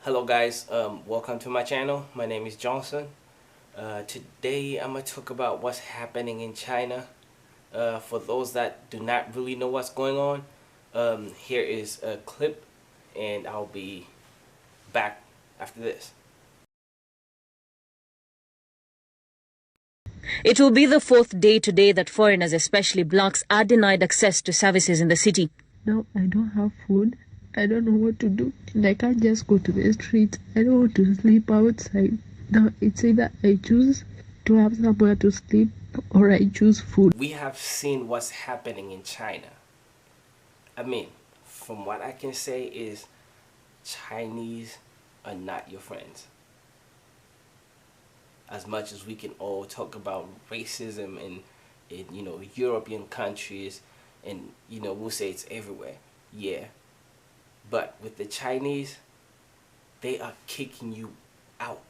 Hello guys, welcome to my channel. My name is Johnson. Today I'm going to talk about what's happening in China. For those that do not really know what's going on, here is a clip and I'll be back after this. It will be the fourth day today that foreigners, especially blacks, are denied access to services in the city. Now I don't have food. I don't know what to do. And I can't just go to the street. I don't want to sleep outside. Now it's either I choose to have somewhere to sleep or I choose food. We have seen what's happening in China. I mean, from what I can say is Chinese are not your friends. As much as we can all talk about racism in European countries, and we'll say it's everywhere, yeah, but with the Chinese, they are kicking you out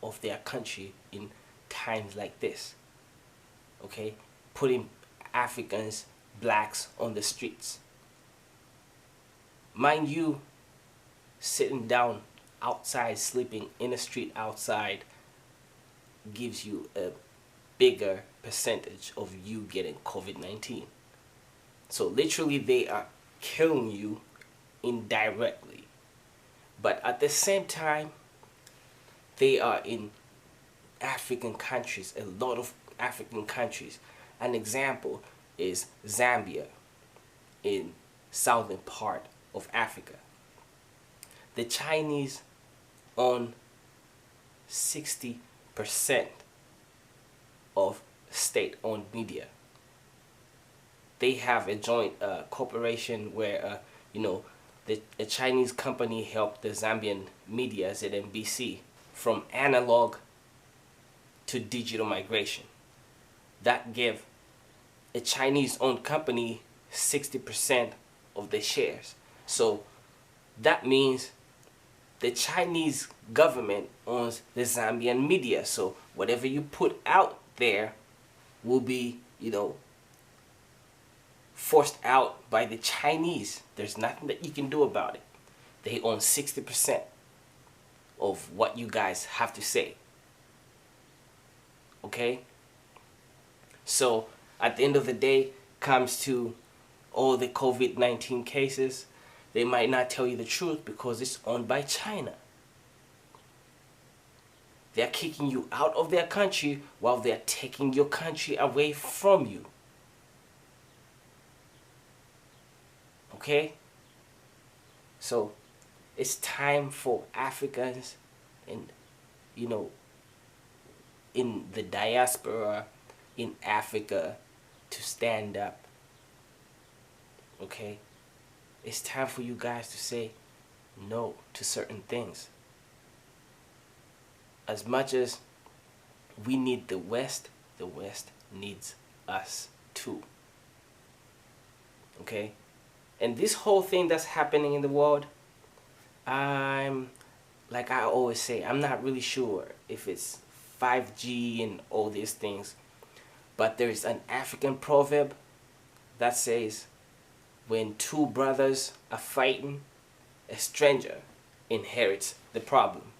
of their country in times like this. Okay, putting Africans, blacks on the streets. Mind you, sitting down outside, sleeping in the street outside gives you a bigger percentage of you getting COVID-19. So literally they are killing you indirectly. But at the same time, they are in African countries, a lot of African countries. An example is Zambia in southern part of Africa. The Chinese own 60% of state-owned media. They have a joint corporation where a Chinese company helped the Zambian media, ZMBC, from analog to digital migration. That gave a Chinese-owned company 60% of the shares. So that means the Chinese government owns the Zambian media. So whatever you put out there will be, forced out by the Chinese. There's nothing that you can do about it. They own 60% of what you guys have to say. Okay? So at the end of the day, comes to all the COVID-19 cases, they might not tell you the truth because it's owned by China. They're kicking you out of their country while they're taking your country away from you. Okay? So it's time for Africans and in the diaspora in Africa to stand up. Okay? It's time for you guys to say no to certain things. As much as we need the West needs us too. Okay? And this whole thing that's happening in the world, like I always say, I'm not really sure if it's 5G and all these things. But there is an African proverb that says, when two brothers are fighting, a stranger inherits the problem.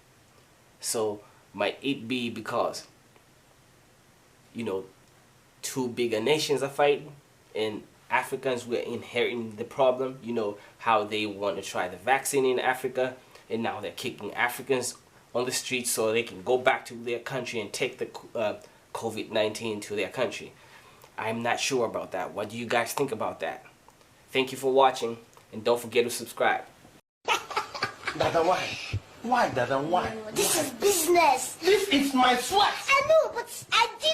So might it be because, two bigger nations are fighting and Africans were inheriting the problem. You know how they want to try the vaccine in Africa, and now they're kicking Africans on the streets so they can go back to their country and take the COVID-19 to their country. I'm not sure about that. What do you guys think about that? Thank you for watching, and don't forget to subscribe. Dada, why? Why, Dada, why? This is business. This is my sweat. I know, but I did